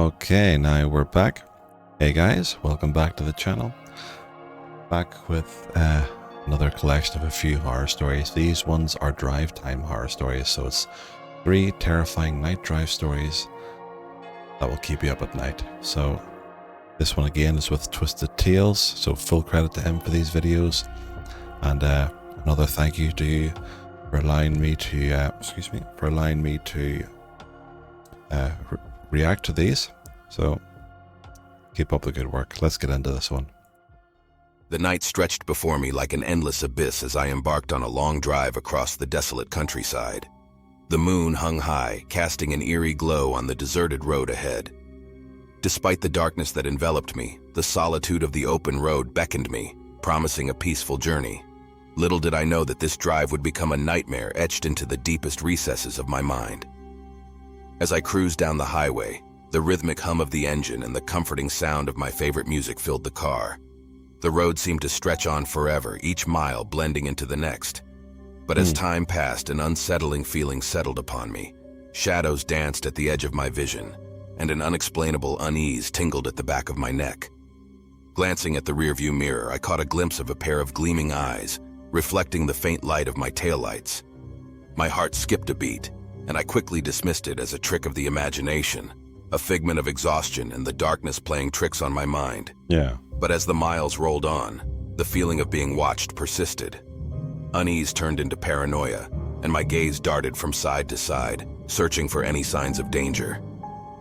Okay, now we're back. Hey guys, welcome back to the channel. Back with another collection of a few horror stories. These ones are drive time horror stories, so it's 3 terrifying night drive stories that will keep you up at night. So this one again is with Twisted Tales, so full credit to him for these videos. And another thank you to you for allowing me to react to these. So keep up the good work. Let's get into this one. The night stretched before me like an endless abyss as I embarked on a long drive across the desolate countryside. The moon hung high, casting an eerie glow on the deserted road ahead. Despite the darkness that enveloped me, the solitude of the open road beckoned me, promising a peaceful journey. Little did I know that this drive would become a nightmare etched into the deepest recesses of my mind. As I cruised down the highway, the rhythmic hum of the engine and the comforting sound of my favorite music filled the car. The road seemed to stretch on forever, each mile blending into the next. But as time passed, an unsettling feeling settled upon me. Shadows danced at the edge of my vision, and an unexplainable unease tingled at the back of my neck. Glancing at the rearview mirror, I caught a glimpse of a pair of gleaming eyes, reflecting the faint light of my taillights. My heart skipped a beat, and I quickly dismissed it as a trick of the imagination, a figment of exhaustion and the darkness playing tricks on my mind. Yeah. But as the miles rolled on, the feeling of being watched persisted. Unease turned into paranoia, and my gaze darted from side to side, searching for any signs of danger.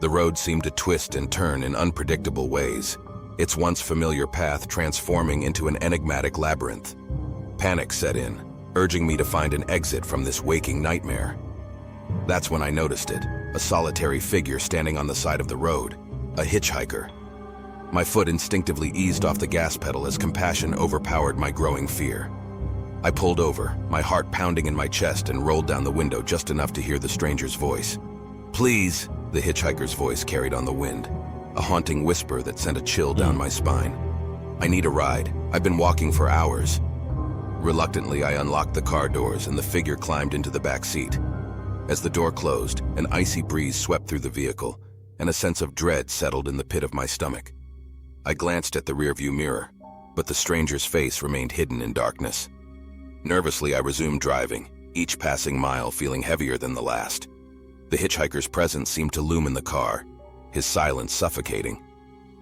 The road seemed to twist and turn in unpredictable ways, its once familiar path transforming into an enigmatic labyrinth. Panic set in, urging me to find an exit from this waking nightmare. That's when I noticed it, a solitary figure standing on the side of the road, a hitchhiker. My foot instinctively eased off the gas pedal as compassion overpowered my growing fear. I pulled over, my heart pounding in my chest, and rolled down the window just enough to hear the stranger's voice. "Please," the hitchhiker's voice carried on the wind, a haunting whisper that sent a chill down my spine. "I need a ride. I've been walking for hours." Reluctantly, I unlocked the car doors and the figure climbed into the back seat. As the door closed, an icy breeze swept through the vehicle, and a sense of dread settled in the pit of my stomach. I glanced at the rearview mirror, but the stranger's face remained hidden in darkness. Nervously, I resumed driving, each passing mile feeling heavier than the last. The hitchhiker's presence seemed to loom in the car, his silence suffocating.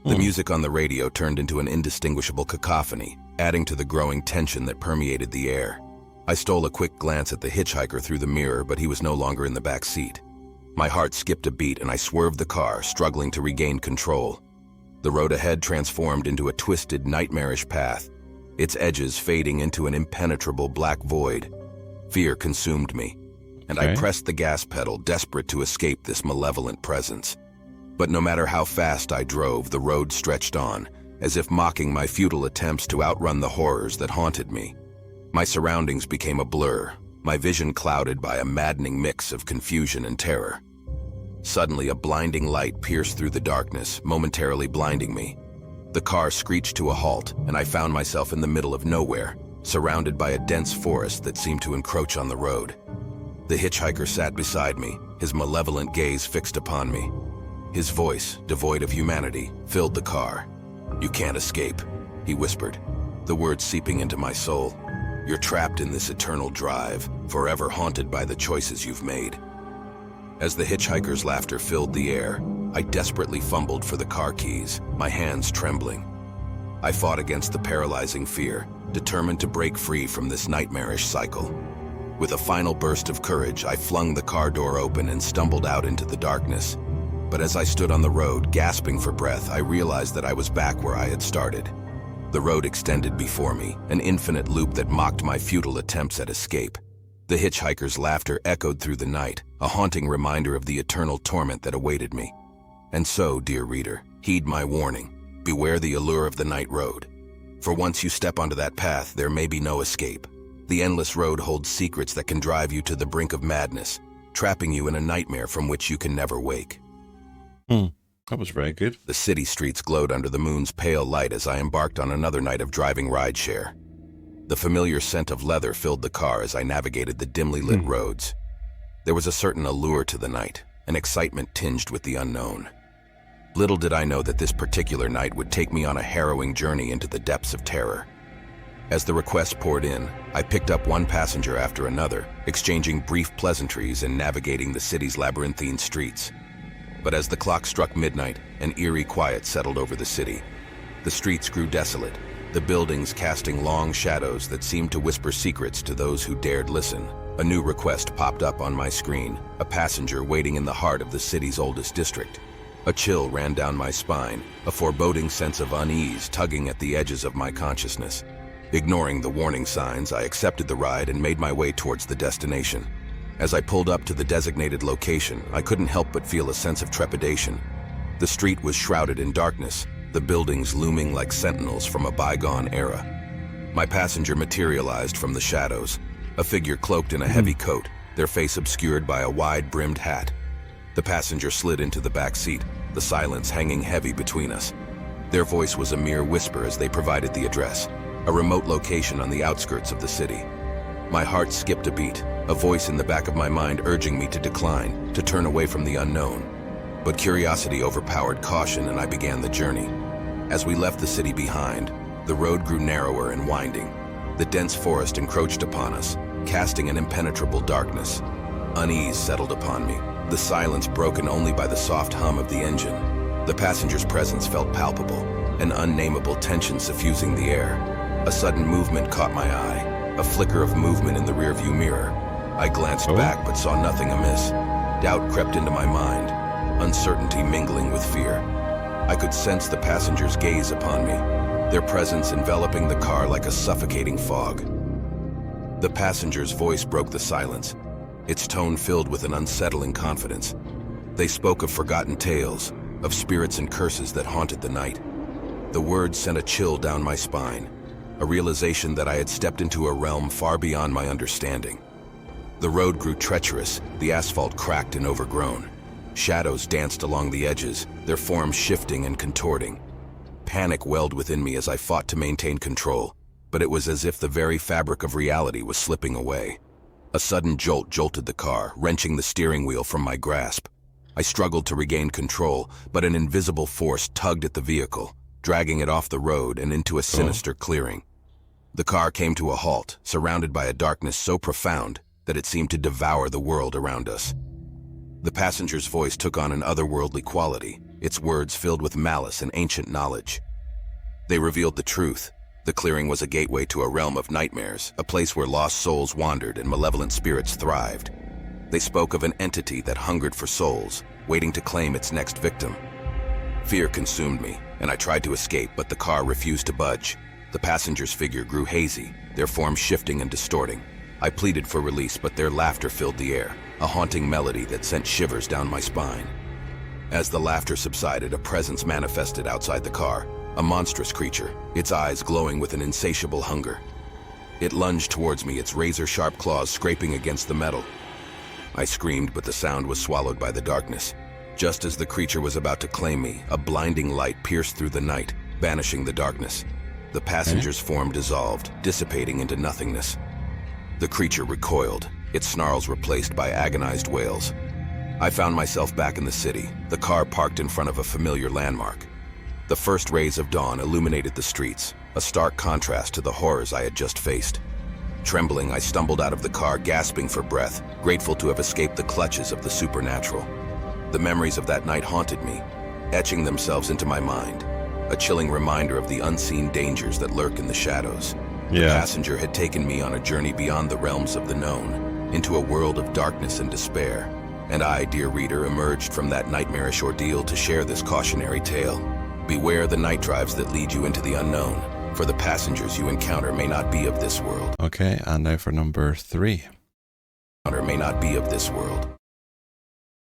The music on the radio turned into an indistinguishable cacophony, adding to the growing tension that permeated the air. I stole a quick glance at the hitchhiker through the mirror, but he was no longer in the back seat. My heart skipped a beat and I swerved the car, struggling to regain control. The road ahead transformed into a twisted, nightmarish path, its edges fading into an impenetrable black void. Fear consumed me, and I pressed the gas pedal, desperate to escape this malevolent presence. But no matter how fast I drove, the road stretched on, as if mocking my futile attempts to outrun the horrors that haunted me. My surroundings became a blur, my vision clouded by a maddening mix of confusion and terror. Suddenly, a blinding light pierced through the darkness, momentarily blinding me. The car screeched to a halt, and I found myself in the middle of nowhere, surrounded by a dense forest that seemed to encroach on the road. The hitchhiker sat beside me, his malevolent gaze fixed upon me. His voice, devoid of humanity, filled the car. "You can't escape," he whispered, the words seeping into my soul. "You're trapped in this eternal drive, forever haunted by the choices you've made." As the hitchhiker's laughter filled the air, I desperately fumbled for the car keys, my hands trembling. I fought against the paralyzing fear, determined to break free from this nightmarish cycle. With a final burst of courage, I flung the car door open and stumbled out into the darkness. But as I stood on the road, gasping for breath, I realized that I was back where I had started. The road extended before me, an infinite loop that mocked my futile attempts at escape. The hitchhiker's laughter echoed through the night, a haunting reminder of the eternal torment that awaited me. And so, dear reader, heed my warning. Beware the allure of the night road. For once you step onto that path, there may be no escape. The endless road holds secrets that can drive you to the brink of madness, trapping you in a nightmare from which you can never wake. That was very good. The city streets glowed under the moon's pale light as I embarked on another night of driving rideshare. The familiar scent of leather filled the car as I navigated the dimly lit roads. There was a certain allure to the night, an excitement tinged with the unknown. Little did I know that this particular night would take me on a harrowing journey into the depths of terror. As the requests poured in, I picked up one passenger after another, exchanging brief pleasantries and navigating the city's labyrinthine streets. But as the clock struck midnight, an eerie quiet settled over the city. The streets grew desolate, the buildings casting long shadows that seemed to whisper secrets to those who dared listen. A new request popped up on my screen, a passenger waiting in the heart of the city's oldest district. A chill ran down my spine, a foreboding sense of unease tugging at the edges of my consciousness. Ignoring the warning signs, I accepted the ride and made my way towards the destination. As I pulled up to the designated location, I couldn't help but feel a sense of trepidation. The street was shrouded in darkness, the buildings looming like sentinels from a bygone era. My passenger materialized from the shadows, a figure cloaked in a heavy coat, their face obscured by a wide-brimmed hat. The passenger slid into the back seat, the silence hanging heavy between us. Their voice was a mere whisper as they provided the address, a remote location on the outskirts of the city. My heart skipped a beat, a voice in the back of my mind urging me to decline, to turn away from the unknown. But curiosity overpowered caution and I began the journey. As we left the city behind, the road grew narrower and winding. The dense forest encroached upon us, casting an impenetrable darkness. Unease settled upon me, the silence broken only by the soft hum of the engine. The passenger's presence felt palpable, an unnameable tension suffusing the air. A sudden movement caught my eye, a flicker of movement in the rearview mirror. I glanced back but saw nothing amiss. Doubt crept into my mind, uncertainty mingling with fear. I could sense the passenger's gaze upon me, their presence enveloping the car like a suffocating fog. The passenger's voice broke the silence, its tone filled with an unsettling confidence. They spoke of forgotten tales, of spirits and curses that haunted the night. The words sent a chill down my spine, a realization that I had stepped into a realm far beyond my understanding. The road grew treacherous, the asphalt cracked and overgrown. Shadows danced along the edges, their forms shifting and contorting. Panic welled within me as I fought to maintain control, but it was as if the very fabric of reality was slipping away. A sudden jolt jolted the car, wrenching the steering wheel from my grasp. I struggled to regain control, but an invisible force tugged at the vehicle, dragging it off the road and into a sinister clearing. The car came to a halt, surrounded by a darkness so profound that it seemed to devour the world around us. The passenger's voice took on an otherworldly quality, its words filled with malice and ancient knowledge. They revealed the truth. The clearing was a gateway to a realm of nightmares, a place where lost souls wandered and malevolent spirits thrived. They spoke of an entity that hungered for souls, waiting to claim its next victim. Fear consumed me, and I tried to escape, but the car refused to budge. The passenger's figure grew hazy, their form shifting and distorting. I pleaded for release, but their laughter filled the air, a haunting melody that sent shivers down my spine. As the laughter subsided, a presence manifested outside the car, a monstrous creature, its eyes glowing with an insatiable hunger. It lunged towards me, its razor-sharp claws scraping against the metal. I screamed, but the sound was swallowed by the darkness. Just as the creature was about to claim me, a blinding light pierced through the night, banishing the darkness. The passenger's form dissolved, dissipating into nothingness. The creature recoiled, its snarls replaced by agonized wails. I found myself back in the city, the car parked in front of a familiar landmark. The first rays of dawn illuminated the streets, a stark contrast to the horrors I had just faced. Trembling, I stumbled out of the car, gasping for breath, grateful to have escaped the clutches of the supernatural. The memories of that night haunted me, etching themselves into my mind, a chilling reminder of the unseen dangers that lurk in the shadows. The passenger had taken me on a journey beyond the realms of the known, into a world of darkness and despair. And I, dear reader, emerged from that nightmarish ordeal to share this cautionary tale. Beware the night drives that lead you into the unknown, for the passengers you encounter may not be of this world. Okay, and now for number 3. May not be of this world.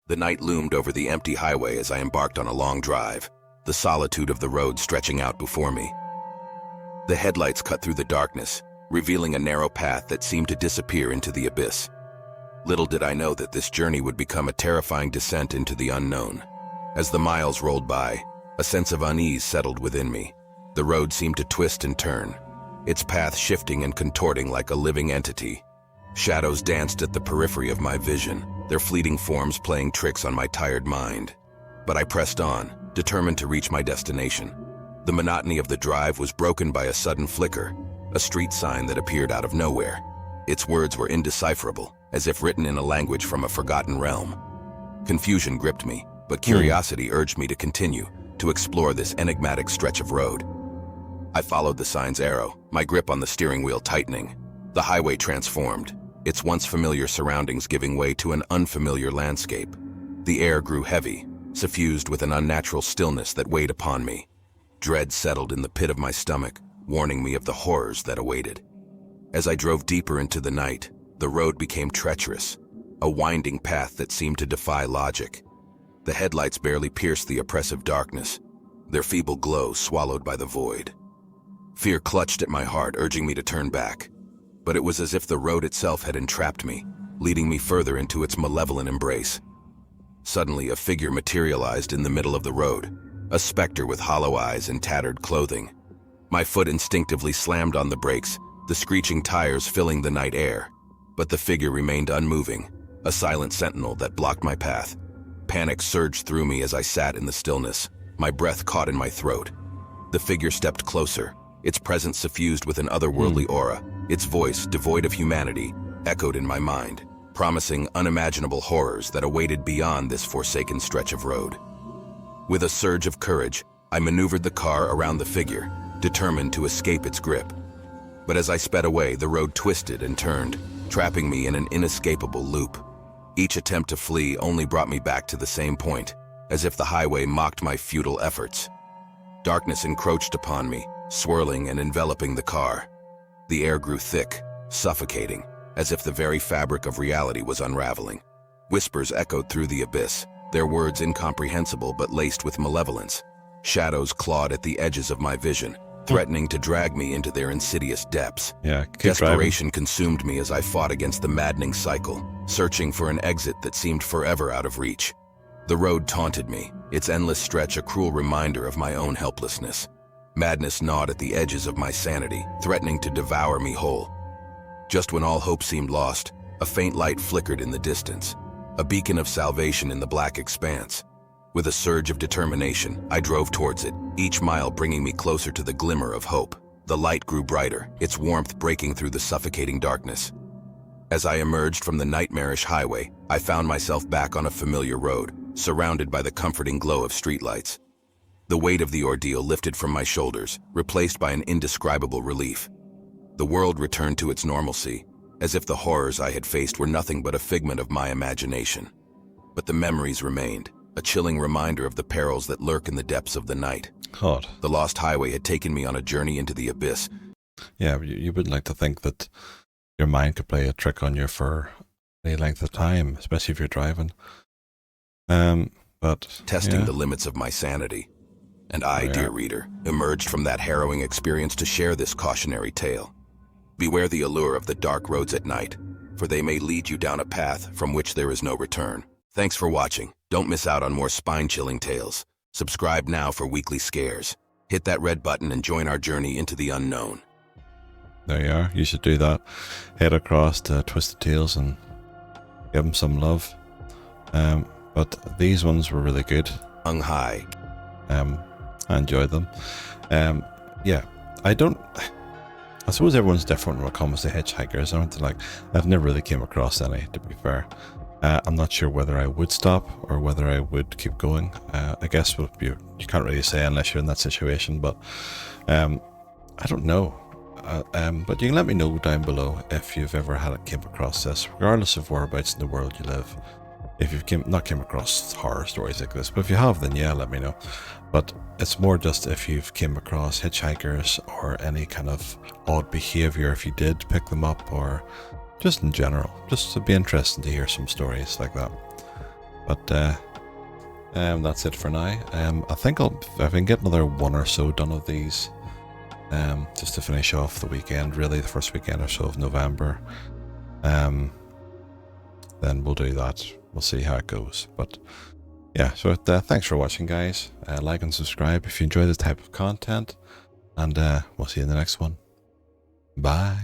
The night loomed over the empty highway as I embarked on a long drive, the solitude of the road stretching out before me. The headlights cut through the darkness, revealing a narrow path that seemed to disappear into the abyss. Little did I know that this journey would become a terrifying descent into the unknown. As the miles rolled by, a sense of unease settled within me. The road seemed to twist and turn, its path shifting and contorting like a living entity. Shadows danced at the periphery of my vision, their fleeting forms playing tricks on my tired mind. But I pressed on, determined to reach my destination. The monotony of the drive was broken by a sudden flicker, a street sign that appeared out of nowhere. Its words were indecipherable, as if written in a language from a forgotten realm. Confusion gripped me, but curiosity urged me to continue, to explore this enigmatic stretch of road. I followed the sign's arrow, my grip on the steering wheel tightening. The highway transformed, its once familiar surroundings giving way to an unfamiliar landscape. The air grew heavy, suffused with an unnatural stillness that weighed upon me. Dread settled in the pit of my stomach, warning me of the horrors that awaited. As I drove deeper into the night, the road became treacherous, a winding path that seemed to defy logic. The headlights barely pierced the oppressive darkness, their feeble glow swallowed by the void. Fear clutched at my heart, urging me to turn back. But it was as if the road itself had entrapped me, leading me further into its malevolent embrace. Suddenly, a figure materialized in the middle of the road, a specter with hollow eyes and tattered clothing. My foot instinctively slammed on the brakes, the screeching tires filling the night air. But the figure remained unmoving, a silent sentinel that blocked my path. Panic surged through me as I sat in the stillness, my breath caught in my throat. The figure stepped closer, its presence suffused with an otherworldly aura. Its voice, devoid of humanity, echoed in my mind, promising unimaginable horrors that awaited beyond this forsaken stretch of road. With a surge of courage, I maneuvered the car around the figure, determined to escape its grip. But as I sped away, the road twisted and turned, trapping me in an inescapable loop. Each attempt to flee only brought me back to the same point, as if the highway mocked my futile efforts. Darkness encroached upon me, swirling and enveloping the car. The air grew thick, suffocating, as if the very fabric of reality was unraveling. Whispers echoed through the abyss, their words incomprehensible but laced with malevolence. Shadows clawed at the edges of my vision, threatening to drag me into their insidious depths. Desperation consumed me as I fought against the maddening cycle, searching for an exit that seemed forever out of reach. The road taunted me, its endless stretch a cruel reminder of my own helplessness. Madness gnawed at the edges of my sanity, threatening to devour me whole. Just when all hope seemed lost, a faint light flickered in the distance, a beacon of salvation in the black expanse. With a surge of determination, I drove towards it, each mile bringing me closer to the glimmer of hope. The light grew brighter, its warmth breaking through the suffocating darkness. As I emerged from the nightmarish highway, I found myself back on a familiar road, surrounded by the comforting glow of streetlights. The weight of the ordeal lifted from my shoulders, replaced by an indescribable relief. The world returned to its normalcy, as if the horrors I had faced were nothing but a figment of my imagination. But the memories remained, a chilling reminder of the perils that lurk in the depths of the night. God. The lost highway had taken me on a journey into the abyss. Yeah, you wouldn't like to think that your mind could play a trick on you for any length of time, especially if you're driving. But testing the limits of my sanity. And I, dear reader, emerged from that harrowing experience to share this cautionary tale. Beware the allure of the dark roads at night, for they may lead you down a path from which there is no return. Thanks for watching. Don't miss out on more spine-chilling tales. Subscribe now for weekly scares. Hit that red button and join our journey into the unknown. There you are. You should do that. Head across to Twisted Tales and give them some love. But these ones were really good. Hai. I enjoyed them. Yeah, I suppose everyone's different when it comes to hitchhikers. I don't think, I've never really came across any, to be fair. I'm not sure whether I would stop or whether I would keep going. I guess you can't really say unless you're in that situation, but I don't know. But you can let me know down below if you've ever came across this, regardless of whereabouts in the world you live. If you've not came across horror stories like this, but if you have, then yeah, let me know. But it's more just if you've came across hitchhikers or any kind of odd behavior, if you did pick them up, or just in general, just to be interesting to hear some stories like that. But that's it for now. I think if I can get another one or so done of these, just to finish off the weekend, really the first weekend or so of November, then we'll do that. We'll see how it goes. But yeah, so thanks for watching, guys. Like and subscribe if you enjoy this type of content, and we'll see you in the next one. Bye.